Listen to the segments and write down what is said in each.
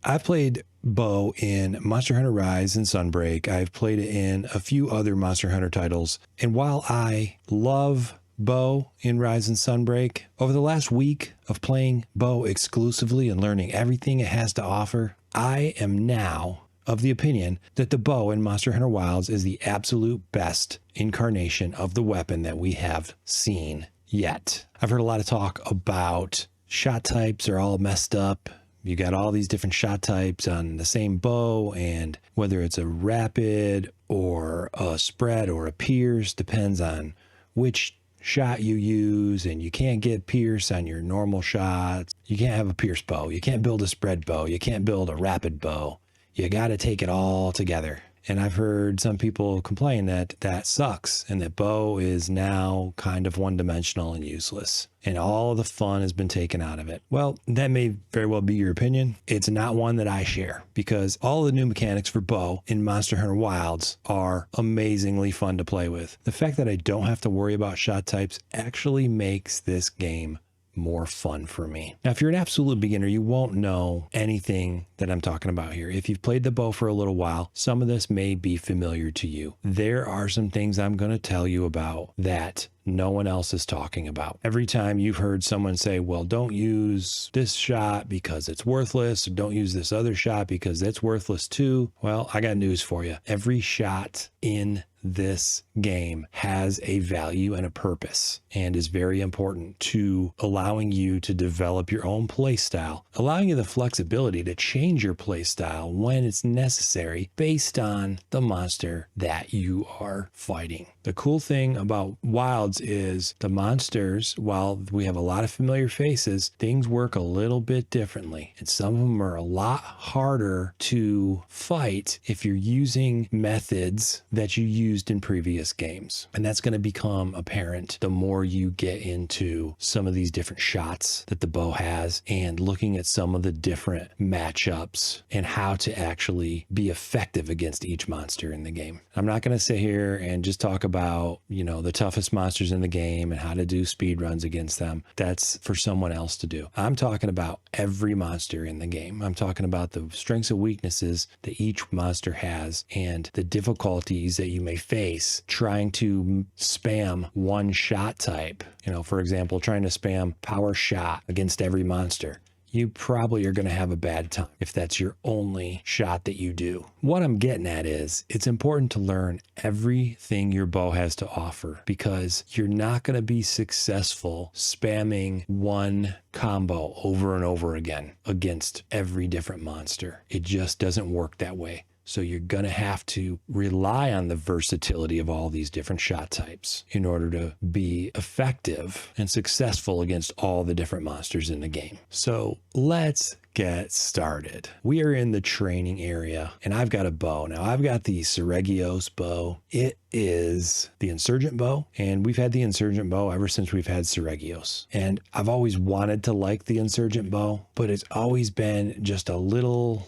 I've played bow in Monster Hunter Rise and Sunbreak. I've played it in a few other Monster Hunter titles. And while I love bow in Rise and Sunbreak, over the last week of playing bow exclusively and learning everything it has to offer, I am now of the opinion that the bow in Monster Hunter Wilds is the absolute best incarnation of the weapon that we have seen yet. I've heard a lot of talk about shot types are all messed up. You got all these different shot types on the same bow, and whether it's a rapid or a spread or a pierce depends on which shot you use, and you can't get pierce on your normal shots. You can't have a pierce bow. You can't build a spread bow. You can't build a rapid bow. You got to take it all together. And I've heard some people complain that that sucks and that bow is now kind of one-dimensional and useless and all the fun has been taken out of it. Well, that may very well be your opinion. It's not one that I share, because all the new mechanics for bow in Monster Hunter Wilds are amazingly fun to play with. The fact that I don't have to worry about shot types actually makes this game more fun for me. Now, if you're an absolute beginner, you won't know anything that I'm talking about here. If you've played the bow for a little while, some of this may be familiar to you. There are some things I'm going to tell you about that no one else is talking about. Every time you've heard someone say, well, don't use this shot because it's worthless, or don't use this other shot because it's worthless too. Well, I got news for you. Every shot in this game has a value and a purpose and is very important to allowing you to develop your own play style, allowing you the flexibility to change your play style when it's necessary based on the monster that you are fighting. The cool thing about Wilds is the monsters, while we have a lot of familiar faces, things work a little bit differently. And some of them are a lot harder to fight if you're using methods that you used in previous games. And that's going to become apparent the more you get into some of these different shots that the bow has and looking at some of the different matchups and how to actually be effective against each monster in the game. I'm not going to sit here and just talk about, you know, the toughest monsters in the game and how to do speed runs against them. That's for someone else to do. I'm talking about every monster in the game. I'm talking about the strengths and weaknesses that each monster has and the difficulties that you may face trying to spam one shot type. You know, for example, trying to spam power shot against every monster. You probably are going to have a bad time if that's your only shot that you do. What I'm getting at is it's important to learn everything your bow has to offer, because you're not going to be successful spamming one combo over and over again against every different monster. It just doesn't work that way. So you're going to have to rely on the versatility of all these different shot types in order to be effective and successful against all the different monsters in the game. So let's get started. We are in the training area and I've got a bow. Now I've got the Synergies bow. It is the insurgent bow, and we've had the insurgent bow ever since we've had Synergies. And I've always wanted to like the insurgent bow, but it's always been just a little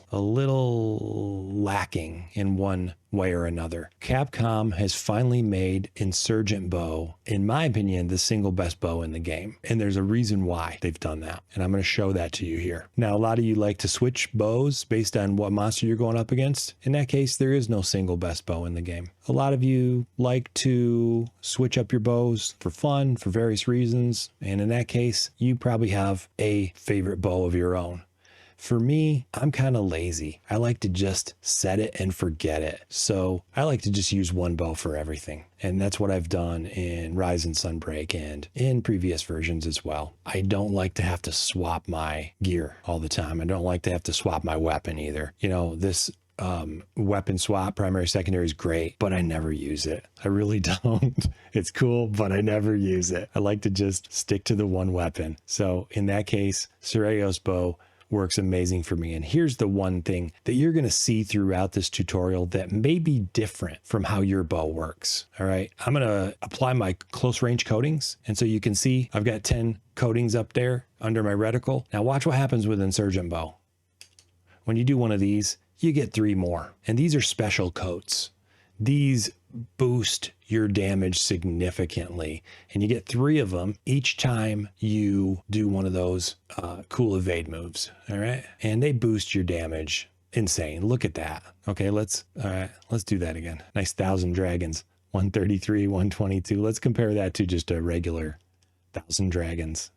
lacking in one way or another. Capcom has finally made insurgent bow, in my opinion, the single best bow in the game. And there's a reason why they've done that. And I'm going to show that to you here. Now, a lot of you like to switch bows based on what monster you're going up against. In that case, there is no single best bow in the game. A lot of you like to switch up your bows for fun, for various reasons. And in that case, you probably have a favorite bow of your own. For me, I'm kind of lazy. I like to just set it and forget it. So I like to just use one bow for everything. And that's what I've done in Rise and Sunbreak and in previous versions as well. I don't like to have to swap my gear all the time. I don't like to have to swap my weapon either. You know, this weapon swap, primary, secondary is great, but I never use it. I really don't. It's cool, but I never use it. I like to just stick to the one weapon. So in that case, Synergies bow works amazing for me. And here's the one thing that you're going to see throughout this tutorial that may be different from how your bow works. All right. I'm going to apply my close range coatings. And so you can see I've got 10 coatings up there under my reticle. Now watch what happens with insurgent bow. When you do one of these, you get 3 more. And these are special coats. These boost your damage significantly. And you get 3 of them each time you do one of those cool evade moves. All right. And they boost your damage. Insane. Look at that. Okay, let's do that again. Nice 1,000 dragons. 133, 122. Let's compare that to just a regular 1,000 dragons.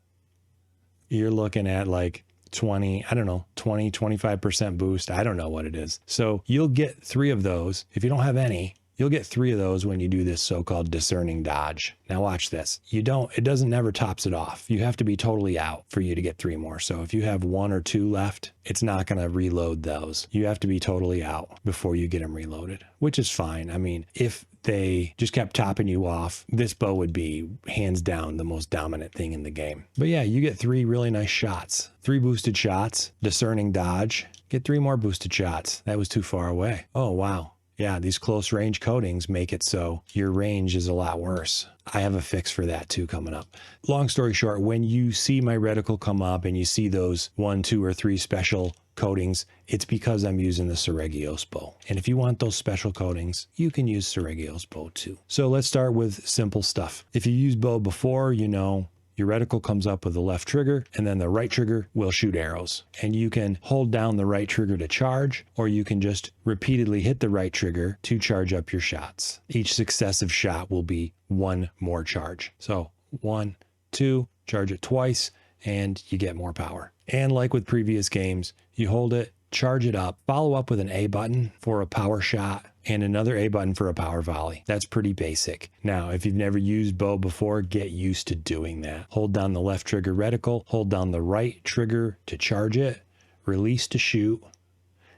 You're looking at like 20, 25% boost. I don't know what it is. So you'll get 3 of those. If you don't have any, you'll get 3 of those when you do this so-called discerning dodge. Now watch this. It doesn't never tops it off. You have to be totally out for you to get 3 more. So if you have 1 or 2 left, it's not going to reload those. You have to be totally out before you get them reloaded, which is fine. I mean, if they just kept topping you off, this bow would be hands down the most dominant thing in the game. But yeah, you get 3 really nice shots, 3 boosted shots, discerning dodge, get 3 more boosted shots. That was too far away. Oh, wow. Yeah, these close range coatings make it so your range is a lot worse. I have a fix for that too coming up. Long story short, when you see my reticle come up and you see those 1, 2, or 3 special coatings, it's because I'm using the Synergies bow. And if you want those special coatings, you can use Synergies bow too. So let's start with simple stuff. If you use bow before, you know, your reticle comes up with the left trigger, and then the right trigger will shoot arrows. And you can hold down the right trigger to charge, or you can just repeatedly hit the right trigger to charge up your shots. Each successive shot will be 1 more charge. So 1, 2, charge it twice, and you get more power. And like with previous games, you hold it, charge it up, follow up with an A button for a power shot, and another A button for a power volley. That's pretty basic. Now, if you've never used bow before, get used to doing that. Hold down the left trigger reticle, hold down the right trigger to charge it, release to shoot,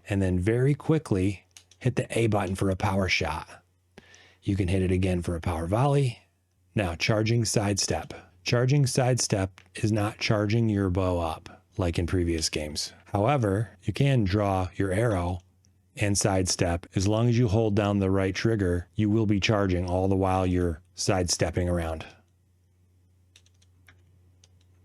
and then very quickly hit the A button for a power shot. You can hit it again for a power volley. Now, charging sidestep. Charging sidestep is not charging your bow up like in previous games. However, you can draw your arrow and sidestep. As long as you hold down the right trigger, you will be charging all the while you're sidestepping around.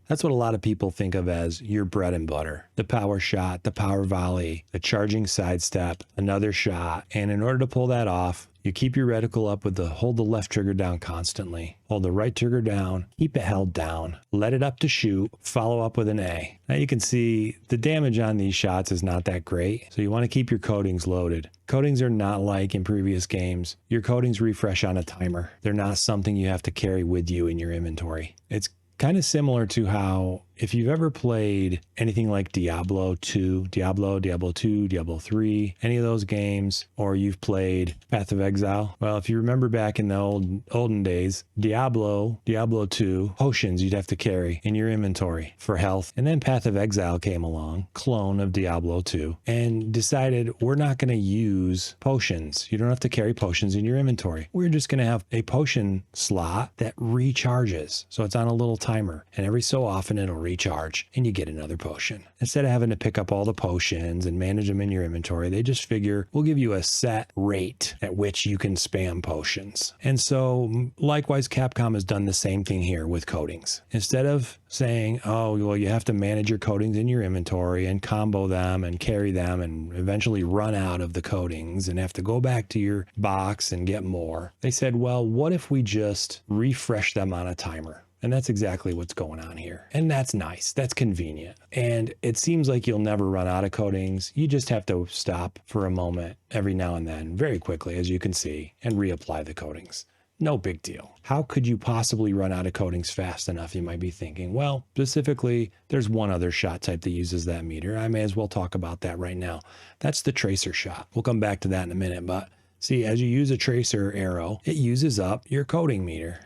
That's what a lot of people think of as your bread and butter. The power shot, the power volley, the charging sidestep, another shot. And in order to pull that off, you keep your reticle up with hold the left trigger down constantly. Hold the right trigger down, keep it held down, let it up to shoot, follow up with an A. Now you can see the damage on these shots is not that great, so you want to keep your coatings loaded. Coatings are not like in previous games. Your coatings refresh on a timer. They're not something you have to carry with you in your inventory. It's kind of similar to how, if you've ever played anything like Diablo 2, Diablo 2, Diablo 3, any of those games, or you've played Path of Exile. Well, if you remember back in the olden days, Diablo 2, potions you'd have to carry in your inventory for health. And then Path of Exile came along, clone of Diablo 2, and decided we're not going to use potions. You don't have to carry potions in your inventory. We're just going to have a potion slot that recharges. So it's on a little timer, and every so often it'll recharge and you get another potion. Instead of having to pick up all the potions and manage them in your inventory, they just figure we'll give you a set rate at which you can spam potions. And so likewise, Capcom has done the same thing here with coatings. Instead of saying, oh, well, you have to manage your coatings in your inventory and combo them and carry them and eventually run out of the coatings and have to go back to your box and get more, they said, well, what if we just refresh them on a timer? And that's exactly what's going on here. And that's nice. That's convenient. And it seems like you'll never run out of coatings. You just have to stop for a moment every now and then, very quickly, as you can see, and reapply the coatings. No big deal. How could you possibly run out of coatings fast enough, you might be thinking? Well, specifically, there's one other shot type that uses that meter. I may as well talk about that right now. That's the tracer shot. We'll come back to that in a minute, but see, as you use a tracer arrow, it uses up your coating meter.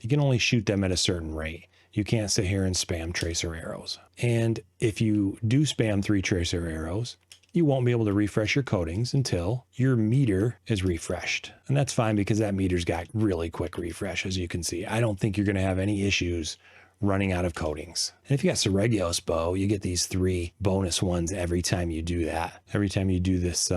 You can only shoot them at a certain rate. You can't sit here and spam tracer arrows. And if you do spam 3 tracer arrows, you won't be able to refresh your coatings until your meter is refreshed. And that's fine because that meter's got really quick refresh, as you can see. I don't think you're going to have any issues running out of coatings. And if you got Synergies bow, you get these 3 bonus ones every time you do that. Every time you do this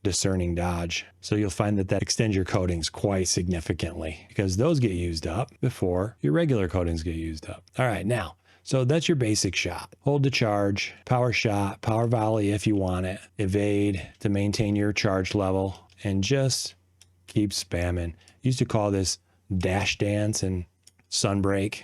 discerning dodge. So you'll find that extends your coatings quite significantly because those get used up before your regular coatings get used up. All right, now So that's your basic shot. Hold to charge, power shot, power volley if you want it, evade to maintain your charge level, and just keep spamming. Used to call this dash dance and sunbreak.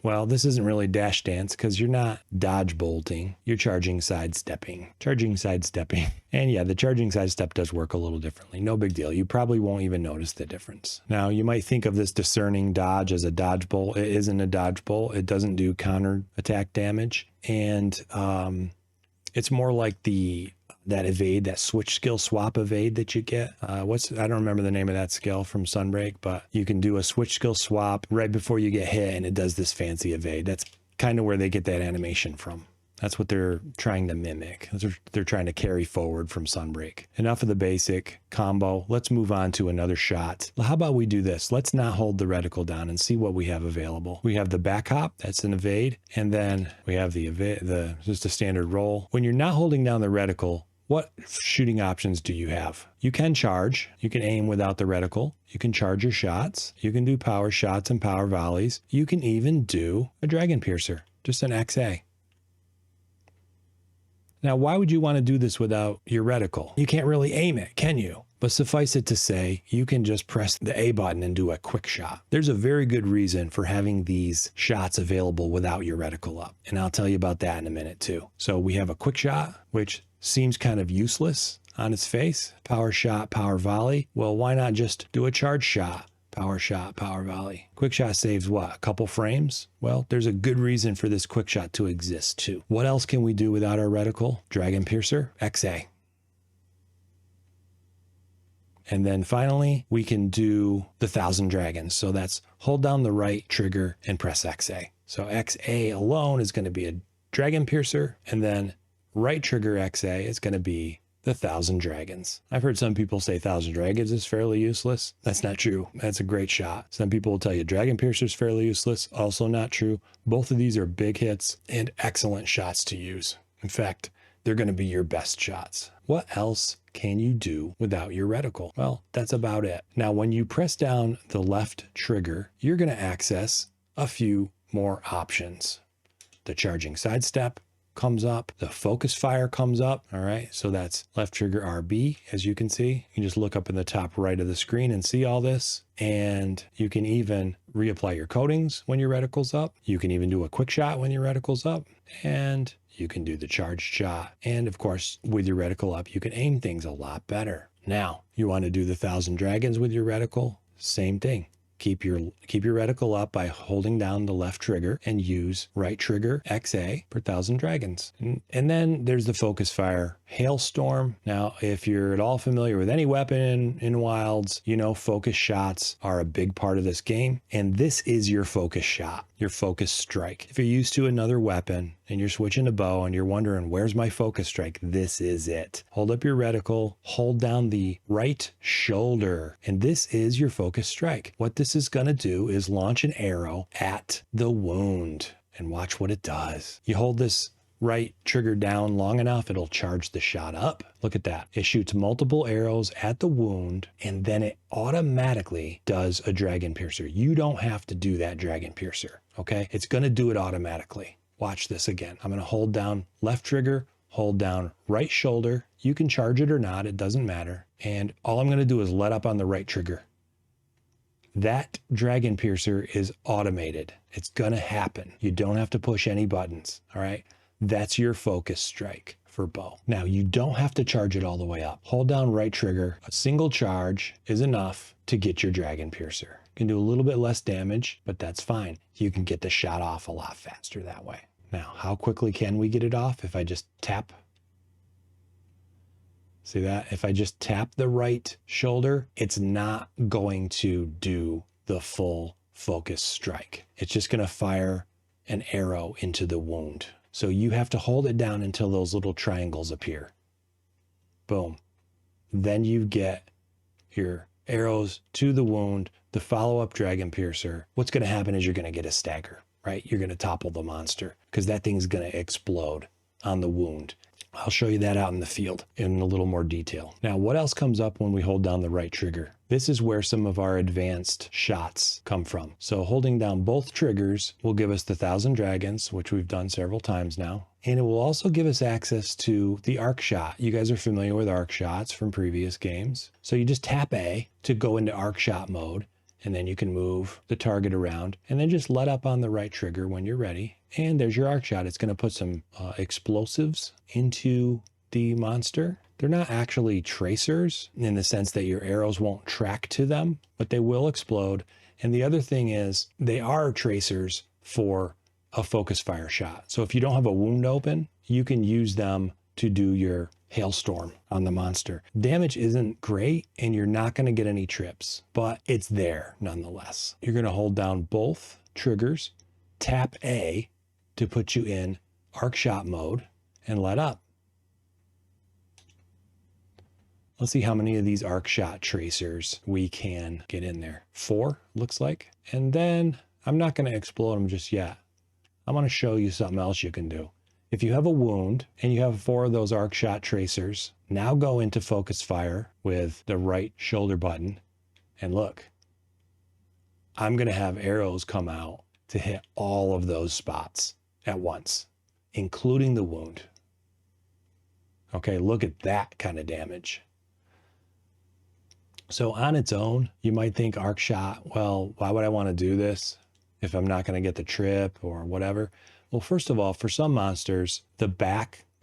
Well, this isn't really dash dance because you're not dodge bolting. You're charging sidestepping. And yeah, the charging sidestep does work a little differently. No big deal. You probably won't even notice the difference. Now, you might think of this discerning dodge as a dodge bolt. It isn't a dodge bolt. It doesn't do counter attack damage. And it's more like that evade, that switch skill swap evade that you get. I don't remember the name of that skill from Sunbreak, but you can do a switch skill swap right before you get hit and it does this fancy evade. That's kind of where they get that animation from. That's what they're trying to mimic. They're trying to carry forward from Sunbreak. Enough of the basic combo. Let's move on to another shot. How about we do this? Let's not hold the reticle down and see what we have available. We have the backhop, that's an evade, and then we have just a standard roll. When you're not holding down the reticle, what shooting options do you have? You can charge. You can aim without the reticle. You can charge your shots. You can do power shots and power volleys. You can even do a dragon piercer, just an XA. Now, why would you want to do this without your reticle? You can't really aim it, can you? But suffice it to say, you can just press the A button and do a quick shot. There's a very good reason for having these shots available without your reticle up. And I'll tell you about that in a minute too. So we have a quick shot, which seems kind of useless on its face. Power shot, power volley. Well, why not just do a charge shot? Power shot, power volley. Quick shot saves what? A couple frames? Well, there's a good reason for this quick shot to exist too. What else can we do without our reticle? Dragon piercer, XA. And then finally, we can do the 1,000 dragons. So that's hold down the right trigger and press XA. So XA alone is going to be a dragon piercer, and then right trigger XA is going to be the 1,000 dragons. I've heard some people say 1,000 dragons is fairly useless. That's not true. That's a great shot. Some people will tell you dragon piercer is fairly useless. Also not true. Both of these are big hits and excellent shots to use. In fact, they're going to be your best shots. What else can you do without your reticle? Well, that's about it. Now, when you press down the left trigger, you're going to access a few more options. The charging sidestep comes up, the focus fire comes up. All right, so that's left trigger RB, as you can see. You can just look up in the top right of the screen and see all this. And you can even reapply your coatings when your reticle's up. You can even do a quick shot when your reticle's up. And you can do the charged shot. And of course, with your reticle up, you can aim things a lot better. Now, you want to do the 1,000 dragons with your reticle? Same thing. Keep your reticle up by holding down the left trigger and use right trigger XA for 1,000 dragons. And then there's the focus fire hailstorm. Now, if you're at all familiar with any weapon in Wilds, you know focus shots are a big part of this game. And this is your focus shot, your focus strike. If you're used to another weapon and you're switching to bow and you're wondering, where's my focus strike? This is it. Hold up your reticle, hold down the right shoulder, and this is your focus strike. What this is going to do is launch an arrow at the wound, and watch what it does. You hold this right trigger down long enough, it'll charge the shot up. Look at that. It shoots multiple arrows at the wound, and then it automatically does a dragon piercer. You don't have to do that dragon piercer, okay? It's going to do it automatically. Watch this again. I'm going to hold down left trigger, hold down right shoulder. You can charge it or not, it doesn't matter. And all I'm going to do is let up on the right trigger. That dragon piercer is automated. It's going to happen. You don't have to push any buttons, all right? That's your focus strike for bow. Now, you don't have to charge it all the way up. Hold down right trigger. A single charge is enough to get your dragon piercer. You can do a little bit less damage, but that's fine. You can get the shot off a lot faster that way. Now, how quickly can we get it off? If I just tap, see that? If I just tap the right shoulder, it's not going to do the full focus strike. It's just going to fire an arrow into the wound. So you have to hold it down until those little triangles appear. Boom. Then you get your arrows to the wound, the follow-up dragon piercer. What's going to happen is you're going to get a stagger, right? You're going to topple the monster because that thing's going to explode on the wound. I'll show you that out in the field in a little more detail. Now, what else comes up when we hold down the right trigger? This is where some of our advanced shots come from. So holding down both triggers will give us the 1,000 dragons, which we've done several times now. And it will also give us access to the arc shot. You guys are familiar with arc shots from previous games. So you just tap A to go into arc shot mode, and then you can move the target around and then just let up on the right trigger when you're ready. And there's your arc shot. It's going to put some explosives into the monster. They're not actually tracers in the sense that your arrows won't track to them, but they will explode. And the other thing is they are tracers for a focus fire shot. So if you don't have a wound open, you can use them to do your hailstorm on the monster. Damage isn't great and you're not going to get any trips, but it's there nonetheless. You're going to hold down both triggers, tap A to put you in arc shot mode, and let up. Let's see how many of these arc shot tracers we can get in there. 4 looks like. And then I'm not going to explode them just yet. I'm going to show you something else you can do. If you have a wound and you have 4 of those arc shot tracers, now go into focus fire with the right shoulder button, and look, I'm going to have arrows come out to hit all of those spots at once, including the wound. Okay, look at that kind of damage. So on its own, you might think arc shot, well, why would I want to do this if I'm not going to get the trip or whatever? Well, first of all, for some monsters, the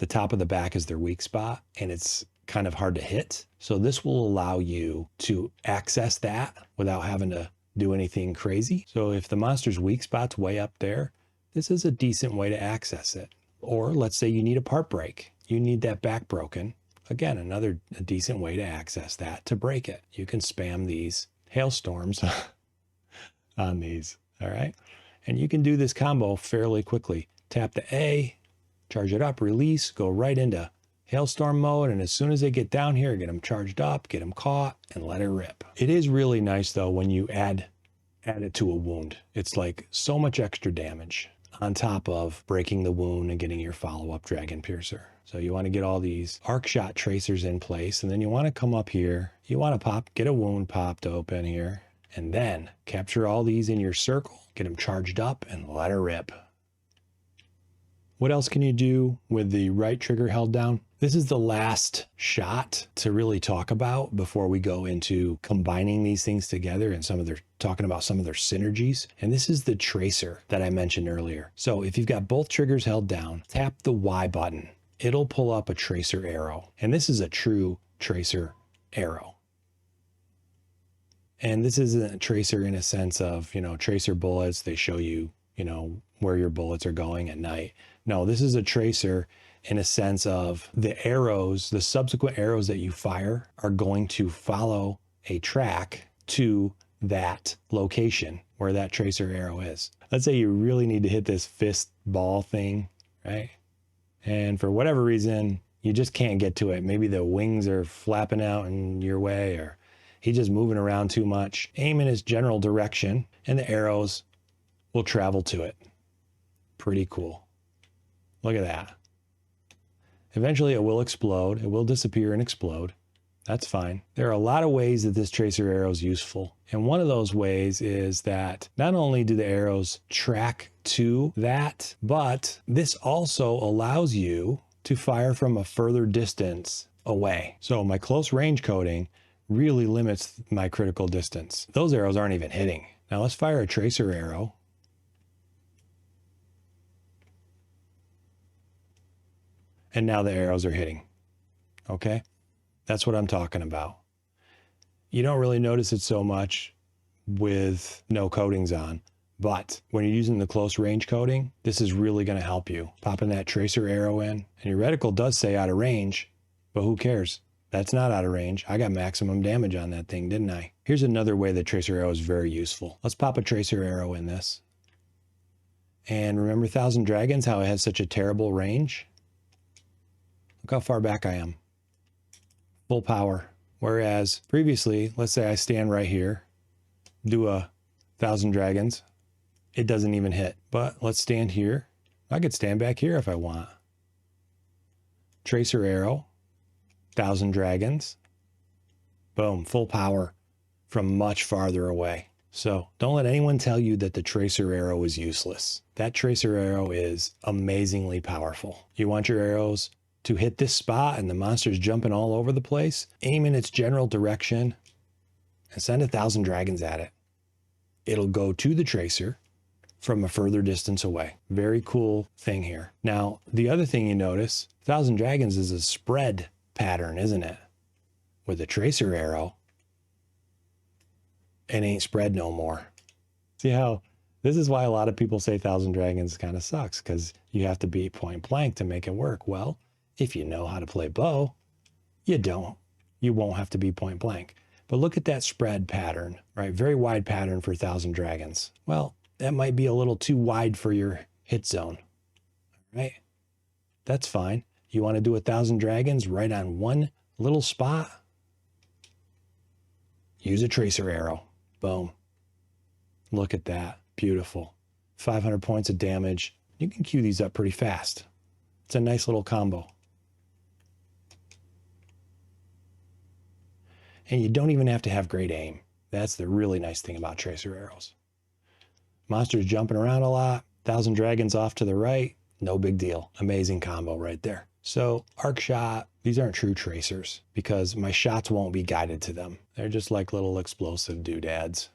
top of the back is their weak spot, and it's kind of hard to hit. So this will allow you to access that without having to do anything crazy. So if the monster's weak spot's way up there, this is a decent way to access it. Or let's say you need a part break. You need that back broken. Again, a decent way to access that, to break it. You can spam these hailstorms on these, all right? And you can do this combo fairly quickly. Tap the A, charge it up, release, go right into hailstorm mode. And as soon as they get down here, get them charged up, get them caught, and let it rip. It is really nice though when you add it to a wound. It's like so much extra damage on top of breaking the wound and getting your follow-up Dragon Piercer. So you want to get all these arc shot tracers in place, and then you want to come up here. You want to get a wound popped open here, and then capture all these in your circle, get them charged up, and let her rip. What else can you do with the right trigger held down? This is the last shot to really talk about before we go into combining these things together and talking about some of their synergies. And this is the tracer that I mentioned earlier. So if you've got both triggers held down, tap the Y button. It'll pull up a tracer arrow. And this is a true tracer arrow. And this isn't a tracer in a sense of, tracer bullets. They show you, where your bullets are going at night. No, this is a tracer in a sense of the arrows, the subsequent arrows that you fire are going to follow a track to that location where that tracer arrow is. Let's say you really need to hit this fist ball thing, right? And for whatever reason, you just can't get to it. Maybe the wings are flapping out in your way, or he's just moving around too much. Aim in his general direction and the arrows will travel to it. Pretty cool. Look at that. Eventually it will explode. It will disappear and explode. That's fine. There are a lot of ways that this tracer arrow is useful. And one of those ways is that not only do the arrows track to that, but this also allows you to fire from a further distance away. So my close range coding really limits my critical distance. Those arrows aren't even hitting. Now let's fire a tracer arrow. And now the arrows are hitting. Okay? That's what I'm talking about. You don't really notice it so much with no coatings on, but when you're using the close range coding, this is really going to help you. Popping that tracer arrow in, and your reticle does say out of range, but who cares? That's not out of range. I got maximum damage on that thing, didn't I? Here's another way the tracer arrow is very useful. Let's pop a tracer arrow in this. And remember 1,000 Dragons, how it has such a terrible range? Look how far back I am. Full power. Whereas previously, let's say I stand right here, do 1,000 Dragons. It doesn't even hit. But let's stand here. I could stand back here if I want. tracer arrow, 1,000 dragons. Boom, full power from much farther away. So don't let anyone tell you that the tracer arrow is useless. That tracer arrow is amazingly powerful. You want your arrows to hit this spot and the monster's jumping all over the place, aim in its general direction and send 1,000 dragons at it. It'll go to the tracer from a further distance away. Very cool thing here. Now, the other thing you notice, 1,000 dragons is a spread pattern, isn't it? With a tracer arrow, it ain't spread no more. See how, this is why a lot of people say 1,000 dragons kind of sucks, because you have to be point blank to make it work. Well, if you know how to play bow, you don't. You won't have to be point blank. But look at that spread pattern, right? Very wide pattern for 1,000 dragons. Well, that might be a little too wide for your hit zone, right? That's fine. You want to do 1,000 dragons right on one little spot? Use a tracer arrow. Boom. Look at that. Beautiful. 500 points of damage. You can queue these up pretty fast. It's a nice little combo. And you don't even have to have great aim. That's the really nice thing about tracer arrows. Monsters jumping around a lot. 1,000 dragons off to the right. No big deal. Amazing combo right there. So arc shot, these aren't true tracers because my shots won't be guided to them. They're just like little explosive doodads.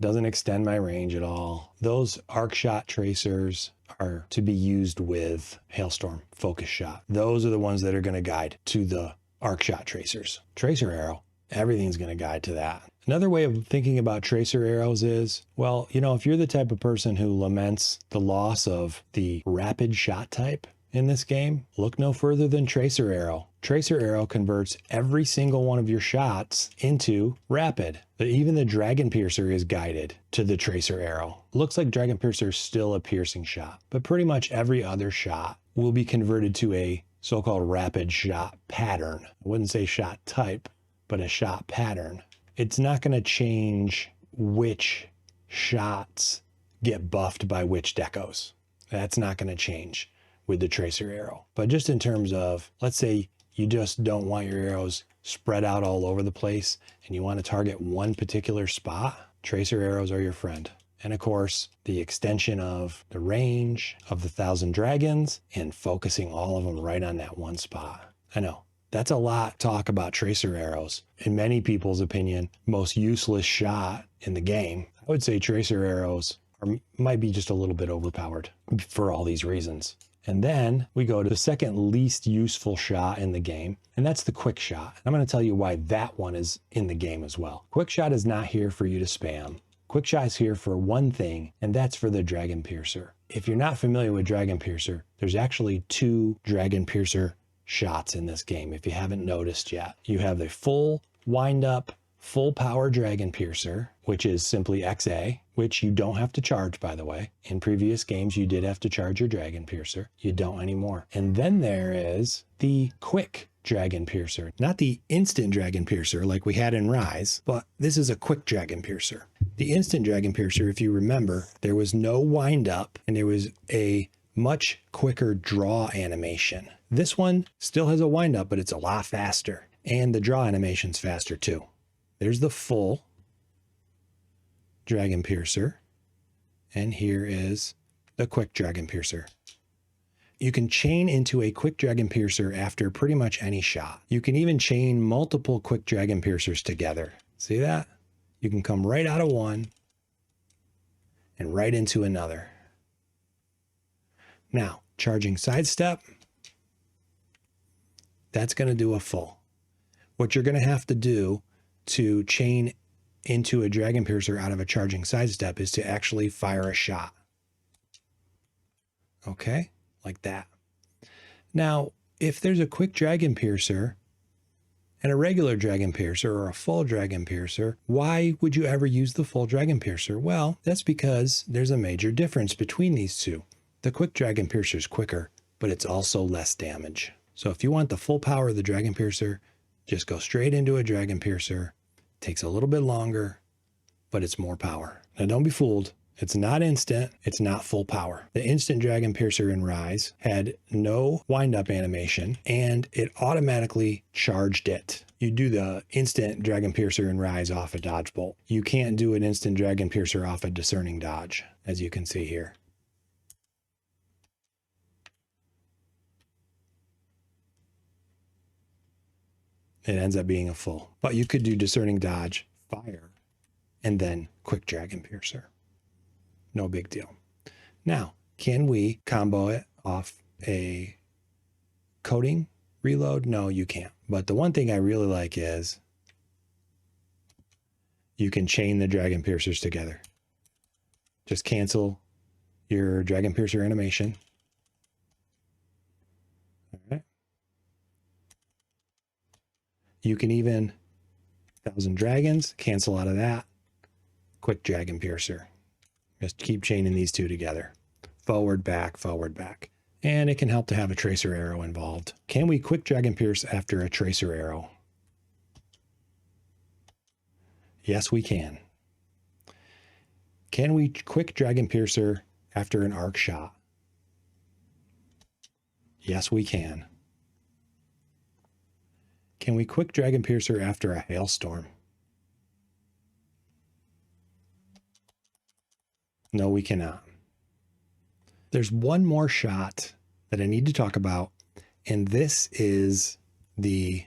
Doesn't extend my range at all. Those arc shot tracers are to be used with hailstorm, focus shot. Those are the ones that are going to guide to the arc shot tracers. Tracer arrow, everything's going to guide to that. Another way of thinking about tracer arrows is, well, you know, if you're the type of person who laments the loss of the rapid shot type in this game, look no further than tracer arrow. Tracer arrow converts every single one of your shots into rapid. Even the dragon piercer is guided to the tracer arrow. Looks like dragon piercer is still a piercing shot, but pretty much every other shot will be converted to a so-called rapid shot pattern. I wouldn't say shot type, but a shot pattern. It's not going to change which shots get buffed by which decos. That's not going to change with the tracer arrow. But just in terms of, let's say you just don't want your arrows spread out all over the place and you want to target one particular spot, tracer arrows are your friend. And of course, the extension of the range of the 1,000 dragons and focusing all of them right on that one spot. I know, that's a lot talk about tracer arrows. In many people's opinion, most useless shot in the game. I would say tracer arrows might be just a little bit overpowered for all these reasons. And then we go to the second least useful shot in the game, and that's the quick shot. I'm going to tell you why that one is in the game as well. Quick shot is not here for you to spam. Quick shot is here for one thing, and that's for the dragon piercer. If you're not familiar with dragon piercer, there's actually 2 dragon piercer shots in this game, if you haven't noticed yet. You have the full wind up, full power dragon piercer, which is simply XA, which you don't have to charge, by the way. In previous games, you did have to charge your dragon piercer. You don't anymore. And then there is the quick dragon piercer, not the instant dragon piercer like we had in Rise, but this is a quick dragon piercer. The instant dragon piercer, if you remember, there was no wind up and there was a much quicker draw animation. This one still has a wind up, but it's a lot faster. And the draw animation's faster too. There's the full dragon piercer. And here is the quick dragon piercer. You can chain into a quick dragon piercer after pretty much any shot. You can even chain multiple quick dragon piercers together. See that? You can come right out of one and right into another. Now, charging sidestep, that's going to do a full. What you're going to have to do to chain into a dragon piercer out of a charging sidestep is to actually fire a shot. Okay, like that. Now, if there's a quick dragon piercer and a regular dragon piercer or a full dragon piercer, why would you ever use the full dragon piercer? Well, that's because there's a major difference between these two. The quick dragon piercer is quicker, but it's also less damage. So if you want the full power of the dragon piercer, just go straight into a dragon piercer. Takes a little bit longer, but it's more power. Now don't be fooled. It's not instant. It's not full power. The instant Dragon Piercer in Rise had no wind-up animation, and it automatically charged it. You do the instant Dragon Piercer in Rise off a dodge bolt. You can't do an instant Dragon Piercer off a discerning dodge, as you can see here. It ends up being a full. But you could do discerning dodge, fire, and then quick Dragon Piercer. No big deal. Now, can we combo it off a coating reload? No, you can't. But the one thing I really like is you can chain the Dragon Piercers together. Just cancel your Dragon Piercer animation. All right. You can even 1,000 dragons, cancel out of that. Quick Dragon Piercer. Just keep chaining these two together. Forward, back, forward, back. And it can help to have a tracer arrow involved. Can we quick Dragon Pierce after a tracer arrow? Yes, we can. Can we quick Dragon Piercer after an arc shot? Yes, we can. Can we quick Dragon Piercer after a hailstorm? No, we cannot. There's one more shot that I need to talk about, and this is the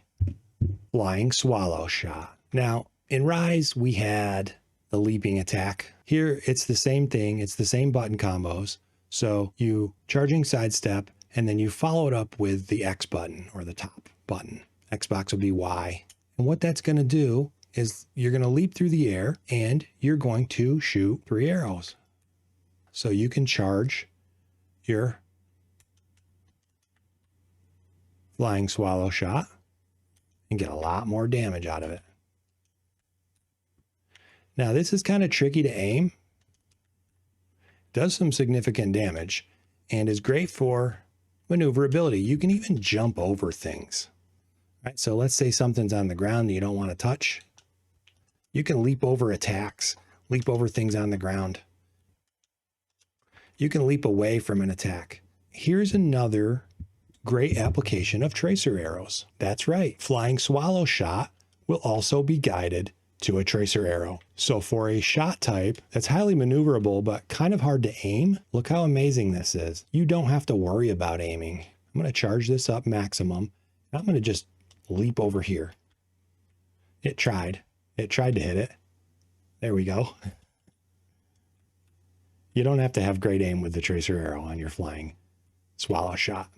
flying swallow shot. Now, in Rise, we had the leaping attack. Here, it's the same thing. It's the same button combos. So you charging sidestep, and then you follow it up with the X button, or the top button. Xbox will be Y. And what that's going to do is you're going to leap through the air, and you're going to shoot 3 arrows. So you can charge your flying swallow shot and get a lot more damage out of it. Now, this is kind of tricky to aim. Does some significant damage and is great for maneuverability. You can even jump over things. Right? So let's say something's on the ground that you don't want to touch. You can leap over attacks, leap over things on the ground. You can leap away from an attack. Here's another great application of tracer arrows. That's right. Flying swallow shot will also be guided to a tracer arrow. So for a shot type that's highly maneuverable but kind of hard to aim, look how amazing this is. You don't have to worry about aiming. I'm going to charge this up maximum. I'm going to just leap over here. It tried to hit it. There we go. You don't have to have great aim with the tracer arrow on your flying swallow shot.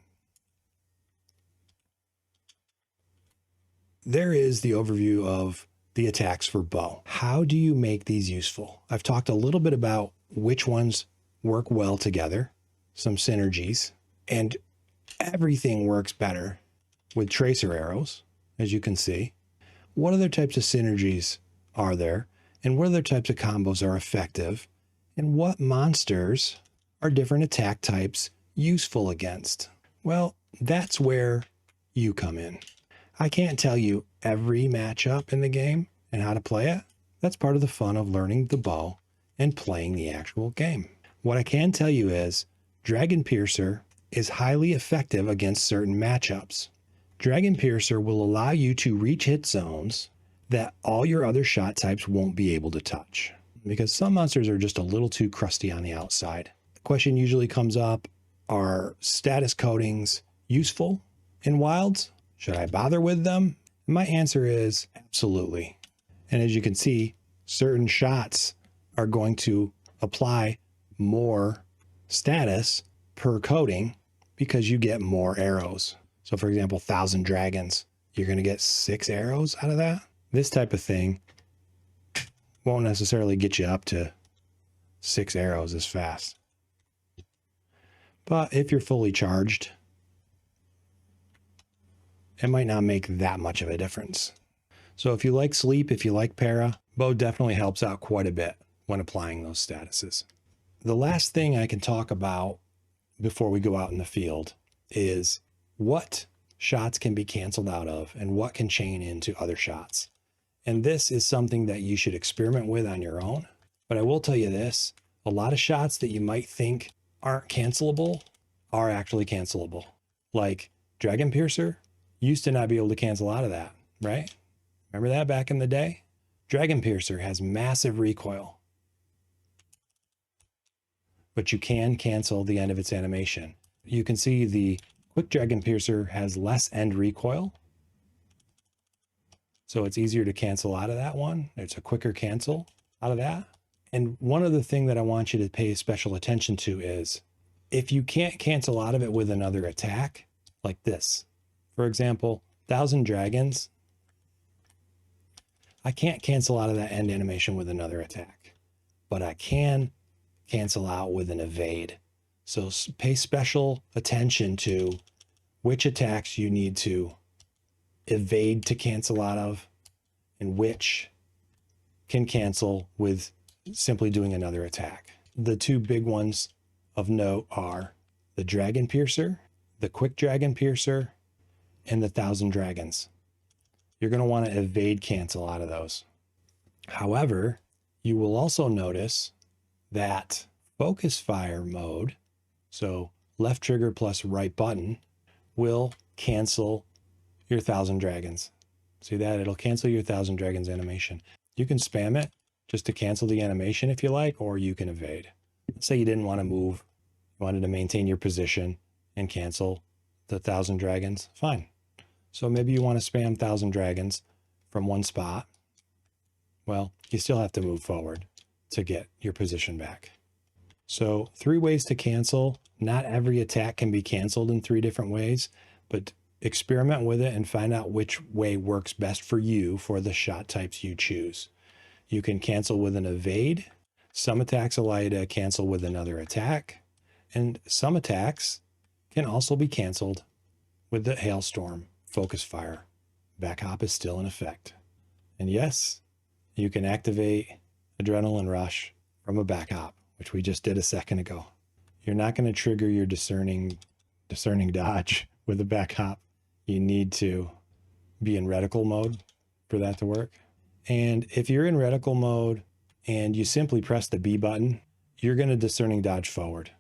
There is the overview of the attacks for bow. How do you make these useful? I've talked a little bit about which ones work well together, some synergies, and everything works better with tracer arrows, as you can see. What other types of synergies are there? And what other types of combos are effective? And what monsters are different attack types useful against? Well, that's where you come in. I can't tell you every matchup in the game and how to play it. That's part of the fun of learning the bow and playing the actual game. What I can tell you is Dragon Piercer is highly effective against certain matchups. Dragon Piercer will allow you to reach hit zones that all your other shot types won't be able to touch, because some monsters are just a little too crusty on the outside. The question usually comes up, are status coatings useful in wilds? Should I bother with them? And my answer is absolutely. And as you can see, certain shots are going to apply more status per coating because you get more arrows. So for example, 1,000 dragons, you're going to get 6 arrows out of that. This type of thing won't necessarily get you up to 6 arrows as fast. But if you're fully charged, it might not make that much of a difference. So if you like sleep, if you like para, bow definitely helps out quite a bit when applying those statuses. The last thing I can talk about before we go out in the field is what shots can be canceled out of and what can chain into other shots. And this is something that you should experiment with on your own. But I will tell you this, A lot of shots that you might think aren't cancelable are actually cancelable. Like Dragon Piercer used to not be able to cancel out of that, right? Remember that back in the day? Dragon Piercer has massive recoil, but you can cancel the end of its animation. You can see the Quick Dragon Piercer has less end recoil, so it's easier to cancel out of that one. It's a quicker cancel out of that. And one other thing that I want you to pay special attention to is if you can't cancel out of it with another attack, like this. For example, 1,000 Dragons. I can't cancel out of that end animation with another attack, but I can cancel out with an evade. So pay special attention to which attacks you need to evade to cancel out of and which can cancel with simply doing another attack. The two big ones of note are the Dragon Piercer, the Quick Dragon Piercer, and the 1,000 Dragons. You're going to want to evade cancel out of those. However, you will also notice that focus fire mode, so left trigger plus right button, will cancel your 1,000 Dragons. See that? It'll cancel your 1,000 Dragons animation. You can spam it just to cancel the animation if you like, or you can evade. Let's say you didn't want to move, you wanted to maintain your position and cancel the 1,000 Dragons. Fine. So maybe you want to spam 1,000 Dragons from one spot. Well, you still have to move forward to get your position back. So 3 ways to cancel. Not every attack can be canceled in 3 different ways, but experiment with it and find out which way works best for you for the shot types you choose. You can cancel with an evade. Some attacks allow you to cancel with another attack. And some attacks can also be canceled with the Hailstorm focus fire. Backhop is still in effect. And yes, you can activate Adrenaline Rush from a backhop, which we just did a second ago. You're not going to trigger your discerning dodge with a backhop. You need to be in reticle mode for that to work. And if you're in reticle mode and you simply press the B button, you're going to discerning dodge forward.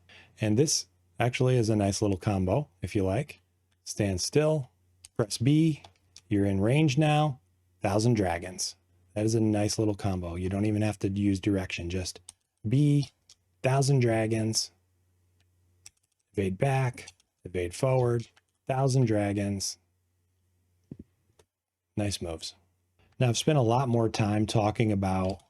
And this actually is a nice little combo if you like. Stand still, press B, you're in range now, 1,000 Dragons. That is a nice little combo. You don't even have to use direction, just B, 1,000 Dragons, evade back, evade forward, 1,000 Dragons. Nice moves. Now, I've spent a lot more time talking about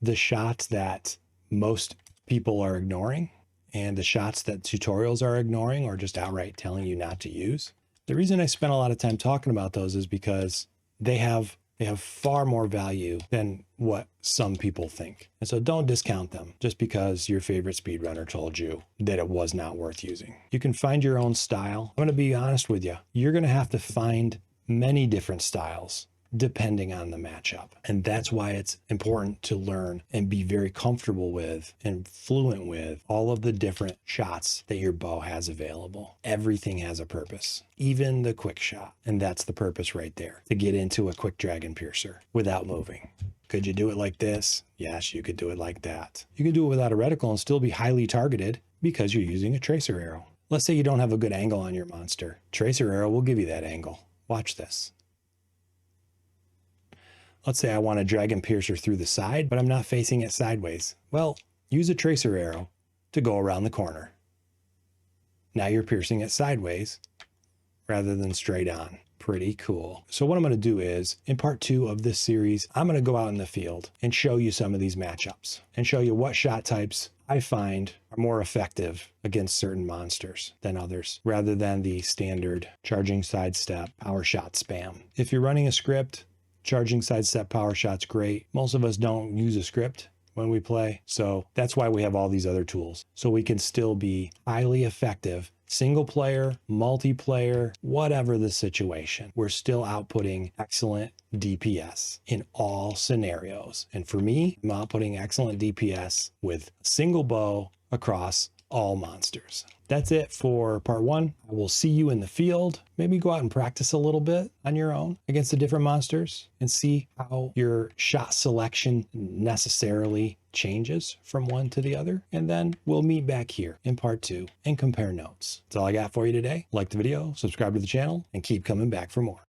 the shots that most people are ignoring and the shots that tutorials are ignoring or just outright telling you not to use. The reason I spent a lot of time talking about those is because they have far more value than what some people think. And so don't discount them just because your favorite speedrunner told you that it was not worth using. You can find your own style. I'm going to be honest with you. You're going to have to find many different styles depending on the matchup. And that's why it's important to learn and be very comfortable with and fluent with all of the different shots that your bow has available. Everything has a purpose, even the quick shot. And that's the purpose right there, to get into a quick Dragon Piercer without moving. Could you do it like this? Yes, you could do it like that. You could do it without a reticle and still be highly targeted because you're using a tracer arrow. Let's say you don't have a good angle on your monster. Tracer arrow will give you that angle. Watch this. Let's say I want a Dragon Piercer through the side, but I'm not facing it sideways. Well, use a tracer arrow to go around the corner. Now you're piercing it sideways rather than straight on. Pretty cool. So what I'm going to do is, in part 2 of this series, I'm going to go out in the field and show you some of these matchups and show you what shot types I find are more effective against certain monsters than others, rather than the standard charging sidestep power shot spam. If you're running a script, charging sidestep power shot's great. Most of us don't use a script when we play, so that's why we have all these other tools. So we can still be highly effective, single player, multiplayer, whatever the situation. We're still outputting excellent DPS in all scenarios. And for me, I'm outputting excellent DPS with a single bow across all monsters. That's it for part 1. I will see you in the field. Maybe go out and practice a little bit on your own against the different monsters and see how your shot selection necessarily changes from one to the other. And then we'll meet back here in part 2 and compare notes. That's all I got for you today. Like the video, subscribe to the channel, and keep coming back for more.